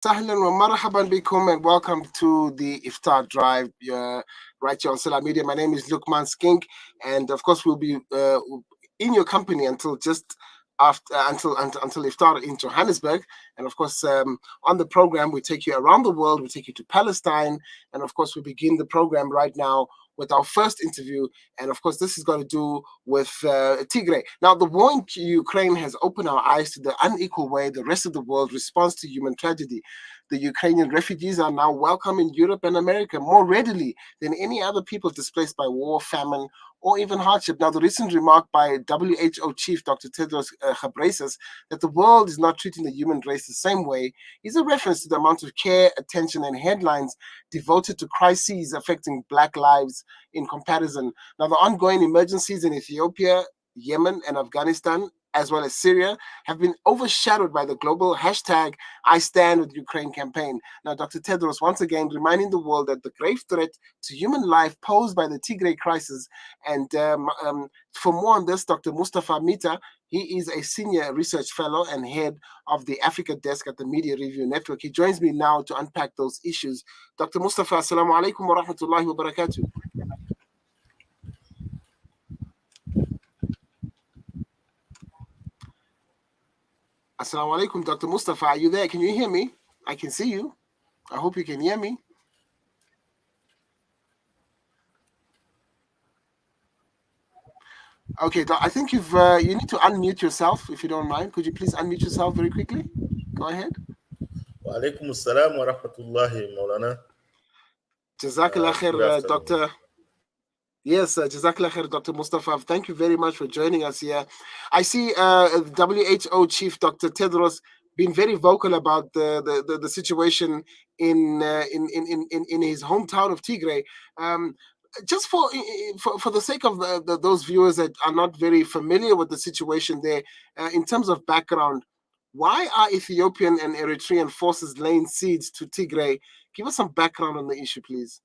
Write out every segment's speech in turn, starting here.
Sahlan wa marhaban bikum and welcome to the Iftar Drive right here on Salam Media. My name is Lukman Skink, and of course we'll be in your company until just after until Iftar in Johannesburg. And of course, on the program we take you around the world. We take you to Palestine, and of course we begin the program right now with our first interview. And of course, this is going to do with Tigray. Now, the war in Ukraine has opened our eyes to the unequal way the rest of the world responds to human tragedy. The Ukrainian refugees are now welcome in Europe and America more readily than any other people displaced by war, famine, or even hardship. Now, the recent remark by WHO chief Dr. Tedros Ghebreyesus that the world is not treating the human race the same way is a reference to the amount of care, attention, and headlines devoted to crises affecting Black lives in comparison. Now, the ongoing emergencies in Ethiopia, Yemen, and Afghanistan, as well as Syria, have been overshadowed by the global hashtag I Stand With Ukraine campaign. Now, Dr. Tedros once again reminding the world that the grave threat to human life posed by the Tigray crisis. And for more on this, Dr. Mustafa Mheta, he is a senior research fellow and head of the Africa desk at the Media Review Network. He joins me now to unpack those issues. Dr. Mustafa, assalamu alaikum wa rahmatullahi wa barakatuh. Assalamu alaikum, Dr. Mustafa. Are you there? Can you hear me? I can see you. I hope you can hear me. Okay, I think you need to unmute yourself if you don't mind. Could you please unmute yourself very quickly? Go ahead. Wa alaikum assalam wa rahmatullahi maulana. Jazakallah khair, Dr. Yes, Jazakallah khair, Dr. Mustafa. Thank you very much for joining us here. I see WHO Chief Dr. Tedros being very vocal about the situation in his hometown of Tigray. Just for the sake of those viewers that are not very familiar with the situation there, in terms of background, why are Ethiopian and Eritrean forces laying siege to Tigray? Give us some background on the issue, please.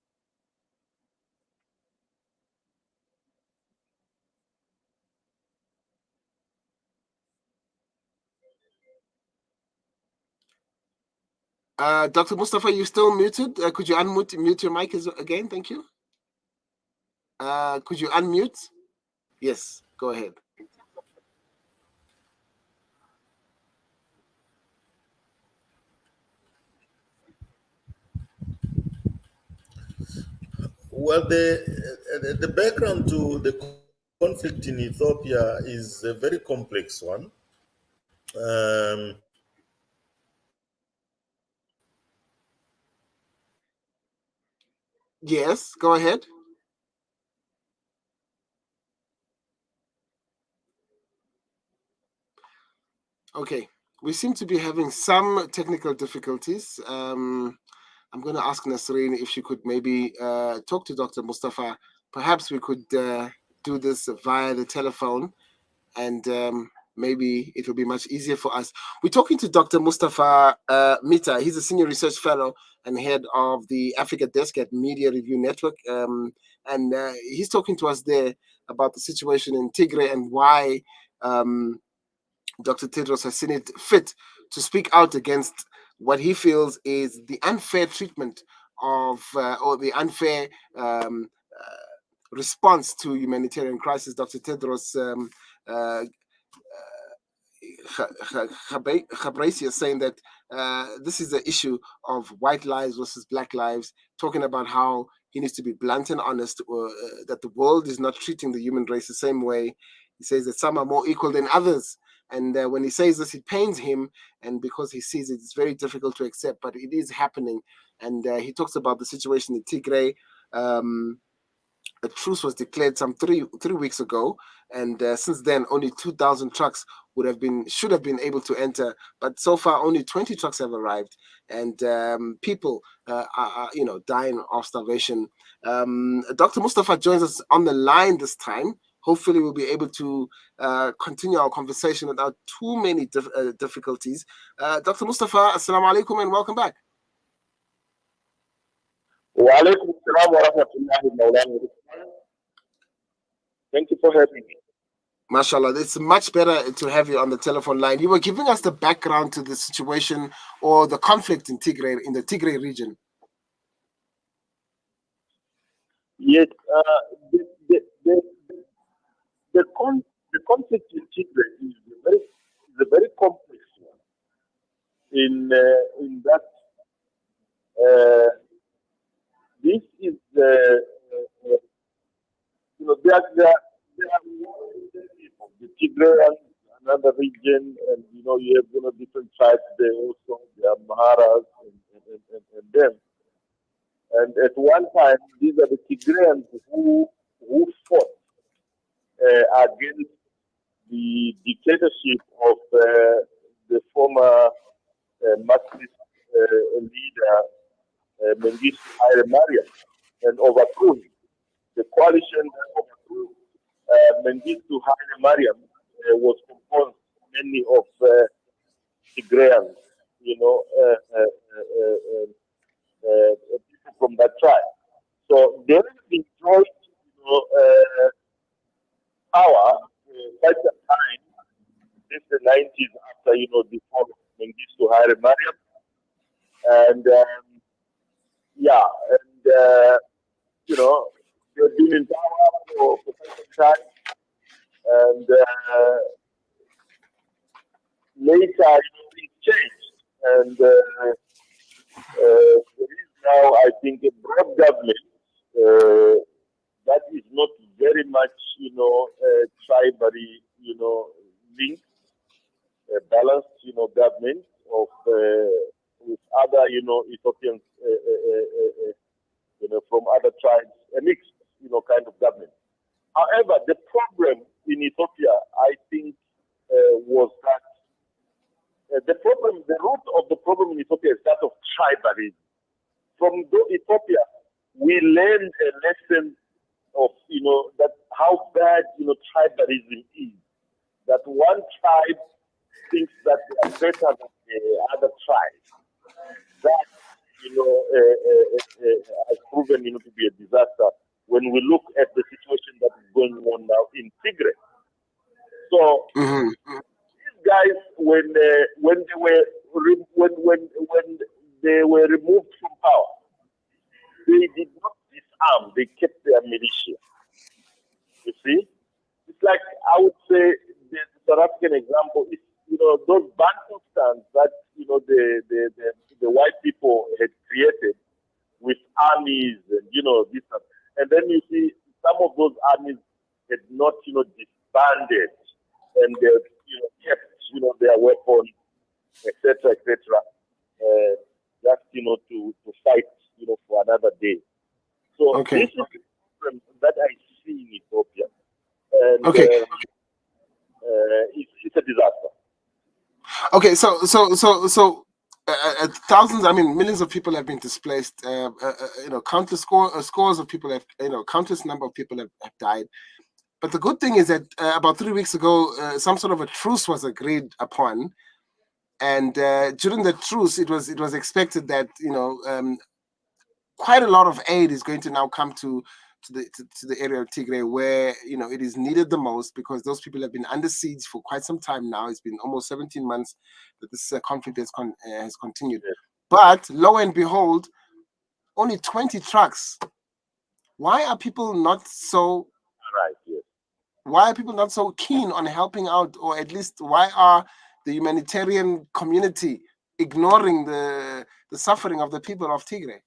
Dr. Mustafa, you're still muted. Could you mute your mic again? Thank you. Could you unmute? Yes, go ahead. Well, the background to the conflict in Ethiopia is a very complex one. Yes, go ahead. Okay, we seem to be having some technical difficulties. I'm going to ask Nasreen if she could maybe talk to Dr. Mustafa. Perhaps we could do this via the telephone, and maybe it will be much easier for us. We're talking to Dr. Mustafa Mheta. He's a senior research fellow and head of the Africa desk at Media Review Network. And he's talking to us there about the situation in Tigray and why Dr. Tedros has seen it fit to speak out against what he feels is the unfair treatment of or the unfair response to humanitarian crisis. Dr. Tedros Ghebreyesus is saying that this is the issue of white lives versus black lives, talking about how he needs to be blunt and honest, that the world is not treating the human race the same way. He says that some are more equal than others. And when he says this, it pains him. And because he sees it, it's very difficult to accept, but it is happening. And he talks about the situation in Tigray. A truce was declared some three weeks ago, and since then only 2,000 trucks should have been able to enter, but so far only 20 trucks have arrived, and people are dying of starvation. Dr. Mustafa joins us on the line this time. Hopefully we'll be able to continue our conversation without too many difficulties. Dr. Mustafa, assalamu alaikum and welcome back. Wa alaikum assalam wa rahmatullahi wa barakatuh. Thank you for having me. Mashallah, it's much better to have you on the telephone line. You were giving us the background to the situation or the conflict in Tigray, in the Tigray region. Yes, the, the, the, the conflict in Tigray is a very complex one in that uh, this is there are people. The Tigrayans, another region, and you have different tribes there also. There are Maharas and them. And at one time, these are the Tigrayans who fought against the dictatorship of the former Marxist leader Mengistu Haile Mariam and overthrew him. The coalition that overthrew Mengistu Haile Mariam was composed mainly of Tigrayans, you know, people from that tribe. So they enjoyed, power quite a time since the 90s after, the fall of Mengistu Haile Mariam. And yeah, and they've been in power for quite some time. And later, it changed. And there is now, I think, a broad government that is not very much, tribally, linked, balanced, government of with other, Ethiopians, from other tribes, a mixed, kind of government. However, the problem in Ethiopia, I think, was that the root of the problem in Ethiopia is that of tribalism. From Ethiopia, we learned a lesson of, that how bad, tribalism is. That one tribe thinks that they are better than the other tribe. That, has proven, to be a disaster when we look at the situation that is going on now in Tigray. So these guys, when they were when they were removed from power, they did not disarm. They kept their militia. You see, it's like I would say the South African example is those Bantustans that the white people had created with armies and this and then you see some of those armies had not disbanded and they kept their weapons, etc., etc. Just to fight for another day. So Okay. this is the problem that I see in Ethiopia, and Okay. it's a disaster. Okay. Thousands, I mean, millions of people have been displaced. Countless scores of people have, countless number of people have died. But the good thing is that about 3 weeks ago, some sort of a truce was agreed upon, and during the truce, it was expected that quite a lot of aid is going to now come to the area of Tigray where it is needed the most, because those people have been under siege for quite some time now. It's been almost 17 months that this conflict has continued. Yes. But lo and behold, only 20 trucks. Why are people not so? Right. Yes. Why are people not so keen on helping out, or at least why are the humanitarian community ignoring the suffering of the people of Tigray?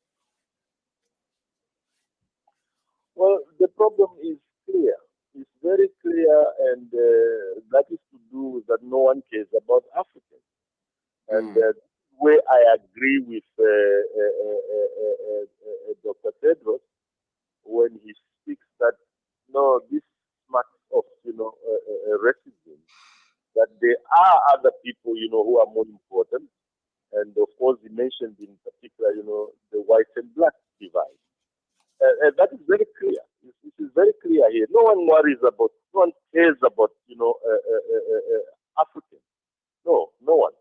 Well, the problem is clear. It's very clear, and that is to do that no one cares about Africans. And where I agree with Dr. Tedros when he speaks that no, this smacks of racism. That there are other people who are more important, and of course he mentioned in particular the white and black divide. That is very clear. This is very clear here. No one worries about, no one cares about, Africans. No, no one.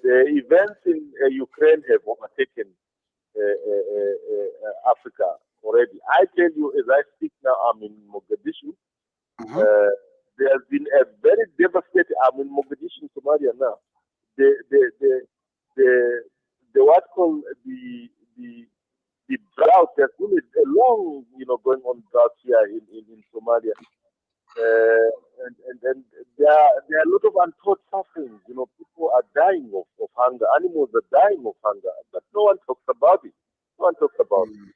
The events in Ukraine have overtaken Africa already. I tell you, as I speak now, I'm in Mogadishu. Mm-hmm. There has been a very devastating. I'm in Mogadishu, Somalia now. The what called the drought. There's been a long, going on drought here in Somalia. And there are a lot of untold sufferings. People are dying of hunger. Animals are dying of hunger, but no one talks about it. No one talks about it.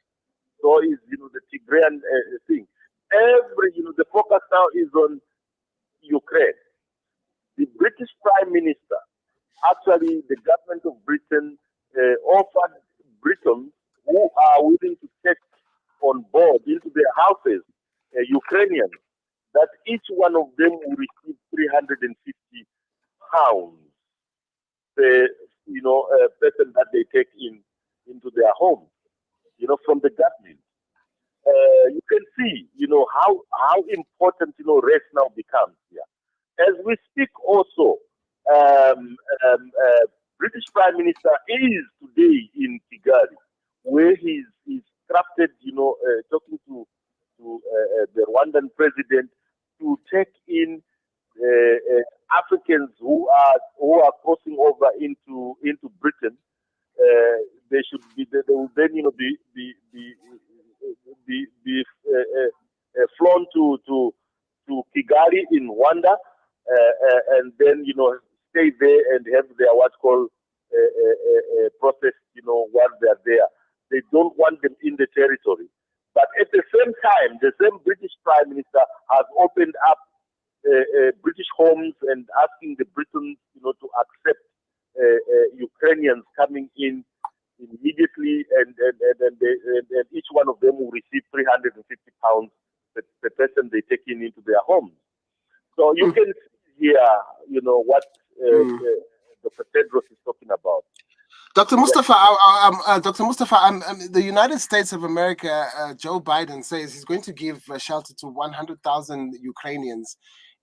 So is the Tigrayan thing. The focus now is on Ukraine. The British Prime Minister, actually, the government of Britain offered Britons who are willing to take on board into their houses Ukrainians, that each one of them will receive 350 pounds per person that they take into their home, from the government. You can see, how important, race now becomes here. As we speak also, British Prime Minister is today in Kigali, where he's crafted, talking to the Rwandan president to take in Africans who are crossing over into Britain. They should be. They will then, be flown to Kigali in Rwanda, and then stay there and have their what's called process. While they are there, they don't want them in the territory. But at the same time, the same British Prime Minister has opened up British homes and asking the Britons, to accept Ukrainians coming in immediately, and each one of them will receive 350 pounds per person they take into their homes. So you can see here, what Dr. Tedros is talking about. Dr. Mustafa, the United States of America, Joe Biden says he's going to give shelter to 100,000 Ukrainians.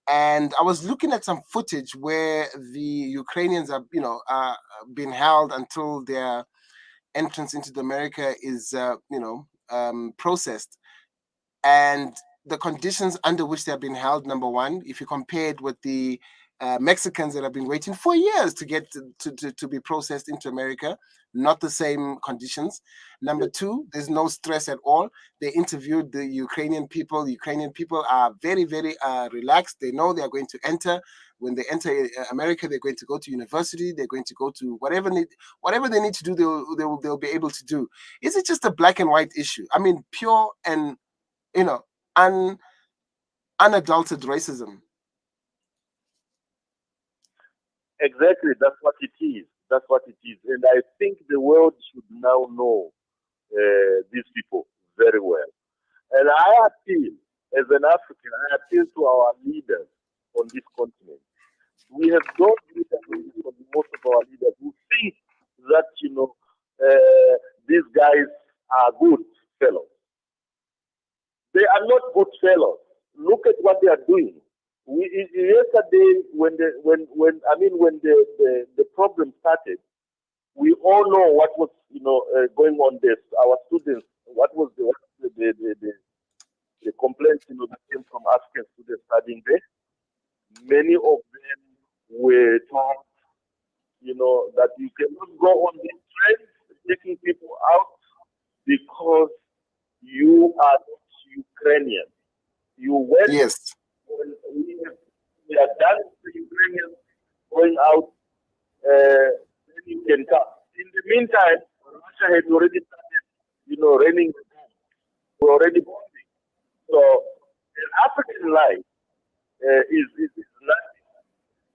And I was looking at some footage where the Ukrainians are, being held until their entrance into America is, processed. And the conditions under which they're being held, number one, if you compare it with the Mexicans that have been waiting for years to get to be processed into America, not the same conditions. Number two, there's no stress at all. They interviewed the Ukrainian people. The Ukrainian people are very, very relaxed. They know they are going to enter. When they enter America, they're going to go to university. They're going to go to whatever they need to do. They'll be able to do. Is it just a black and white issue? I mean, pure and unadulterated racism. Exactly, that's what it is. That's what it is. And I think the world should now know these people very well. And I appeal, as an African, I appeal to our leaders on this continent. We have those leaders, most of our leaders, who think that, these guys are good fellows. They are not good fellows. Look at what they are doing. Yesterday, when the problem started, we all know what was going on there. Our students, what was the complaints that came from African students studying there. Many of them were told that you cannot go on this train taking people out because you are not Ukrainian. You went. Yes. When we are done with the Ukrainians going out, then you can come. In the meantime, Russia had already started, raining the bomb. We're already bombing. So, an African life is nothing.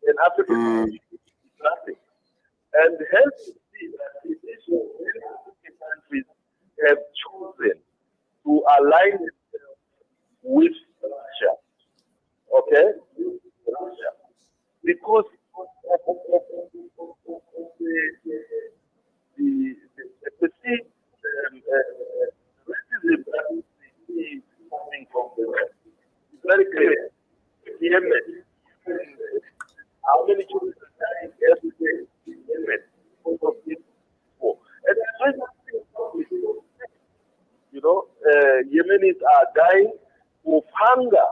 An African life is nothing. And hence, you see that many African countries have chosen to align themselves with Russia. Okay? Russia. Because of the perceived racism that we see coming from the West. It's very clear. Yemen. How many children are dying every day in Yemen because of this war? And there's nothing Yemenis are dying of hunger,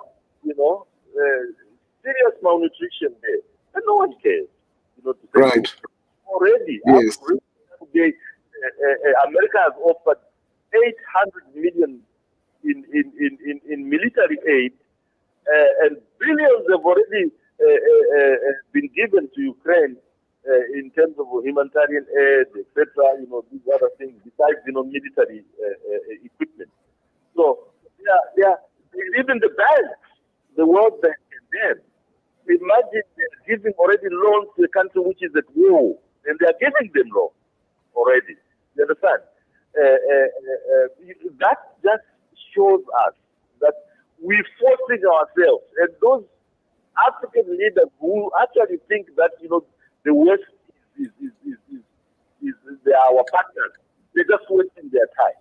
serious malnutrition there, and no one cares. To say Right. already, Yes. today, America has offered 800 million in military aid, and billions have already been given to Ukraine in terms of humanitarian aid, etc. These other things besides military equipment. So even the banks, the World Bank and them, imagine they're giving already loans to a country which is at war, and they are giving them loans already. You understand? That just shows us that we're forcing ourselves, and those African leaders who actually think that the West is they are our partners, they're just wasting their time.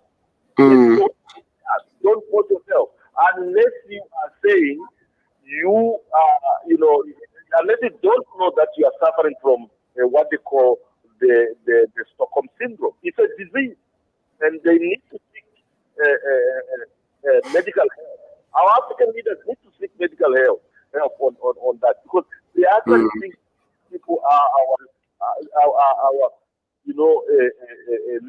Don't force yourself unless you are saying you are, unless you don't know that you are suffering from what they call the Stockholm syndrome. It's a disease, and they need to seek medical help. Our African leaders need to seek medical help on that, because they actually think people are our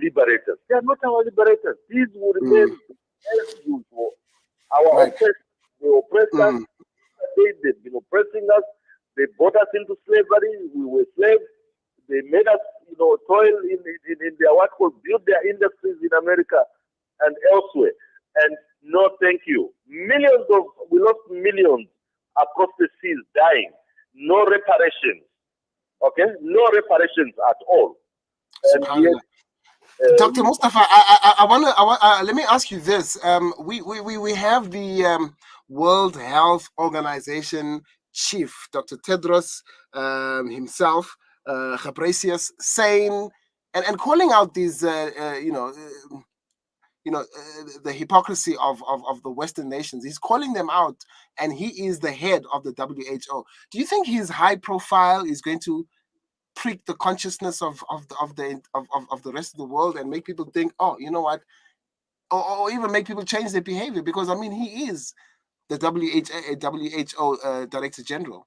liberators. They are not our liberators. These will remain as usual. Our oppressors, they oppressed us. They've been oppressing us. They brought us into slavery. We were slaves. They made us, toil in their what called build their industries in America and elsewhere. And no, thank you. We lost millions across the seas dying. No reparations. Okay, no reparations at all. And yet, Dr. Mustafa, I want to let me ask you this. We have the World Health Organization chief, Dr. Tedros himself, Ghebreyesus, saying and calling out these, the hypocrisy of the Western nations. He's calling them out, and he is the head of the WHO. Do you think his high profile is going to prick the consciousness of the rest of the world and make people think, oh, you know what, or even make people change their behavior? Because I mean, he is the WHO Director General.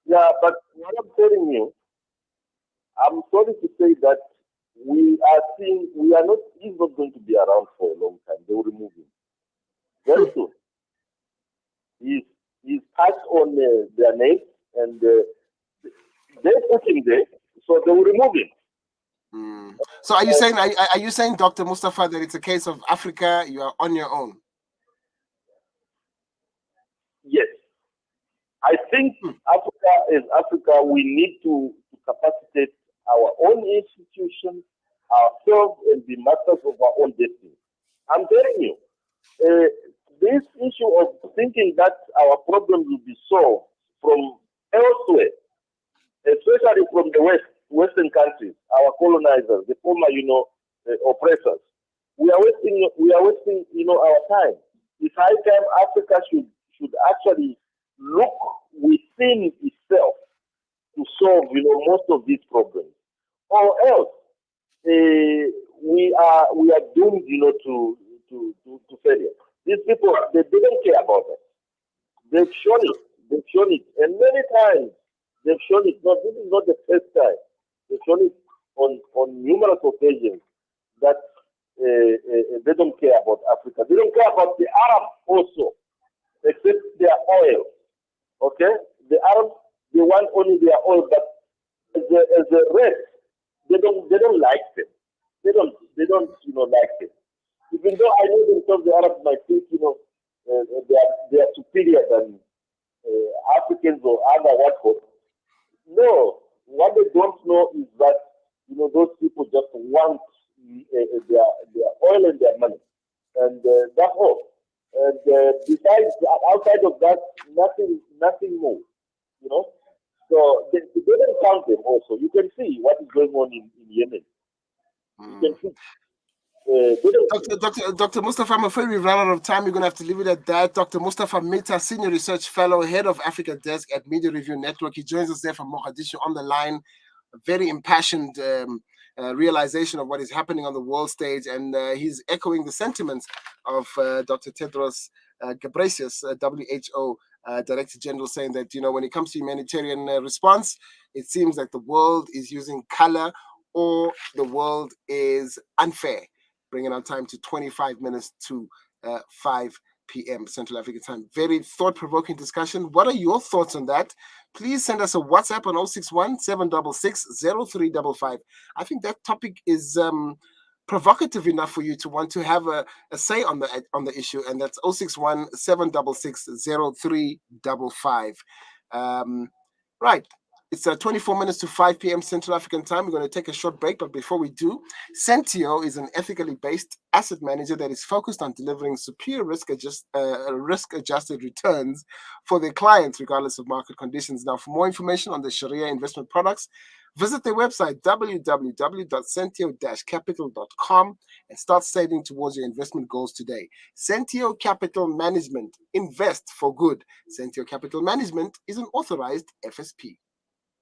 Yeah, but what I'm telling you, I'm sorry to say that he's not going to be around for a long time. They will remove him very soon. He's passed on their names, and they put him there, so they will remove him. So are you saying, Dr. Mustafa, that it's a case of Africa, you are on your own? Yes. I think Africa is Africa. We need to capacitate our own institutions, ourselves, and be masters of our own destiny. I'm telling you, this issue of thinking that our problems will be solved from elsewhere, especially from the Western countries, our colonizers, the former, oppressors, we are wasting, our time. It's high time Africa should actually look within itself to solve, most of these problems, or else we are doomed, to failure. These people, they didn't care about us. They've shown it, and many times they've shown it. This is not the first time. They've shown it on numerous occasions that they don't care about Africa. They don't care about the Arabs also, except their oil. Okay, the Arabs, they want only their oil, but as the rest, they don't like them. They don't like them. Even though I know themselves, the Arabs might think they are superior than Africans or other what. No, what they don't know is that those people just want their oil and their money, and that's all. And besides, outside of that, nothing more. So they don't count them. Also, you can see what is going on in Yemen. You can see. Dr. Mustafa, I'm afraid we've run out of time. We're going to have to leave it at that. Dr. Mustafa Mheta, Senior Research Fellow, Head of Africa Desk at Media Review Network. He joins us there from Mogadishu on the line. A very impassioned realization of what is happening on the world stage, and he's echoing the sentiments of Dr. Tedros Ghebreyesus, WHO Director General, saying that, when it comes to humanitarian response, it seems like the world is using color or the world is unfair, bringing our time to 25 minutes to 5 p.m. Central African time. Very thought-provoking discussion. What are your thoughts on that? Please send us a WhatsApp on 061 766 0355. I think that topic is provocative enough for you to want to have a say on the issue, and that's 061 766 0355. Right. It's 24 minutes to 5 p.m. Central African time. We're going to take a short break, but before we do, Sentio is an ethically based asset manager that is focused on delivering superior risk-adjusted returns for their clients, regardless of market conditions. Now, for more information on the Sharia investment products, visit their website, www.sentio-capital.com, and start saving towards your investment goals today. Sentio Capital Management. Invest for good. Sentio Capital Management is an authorized FSP.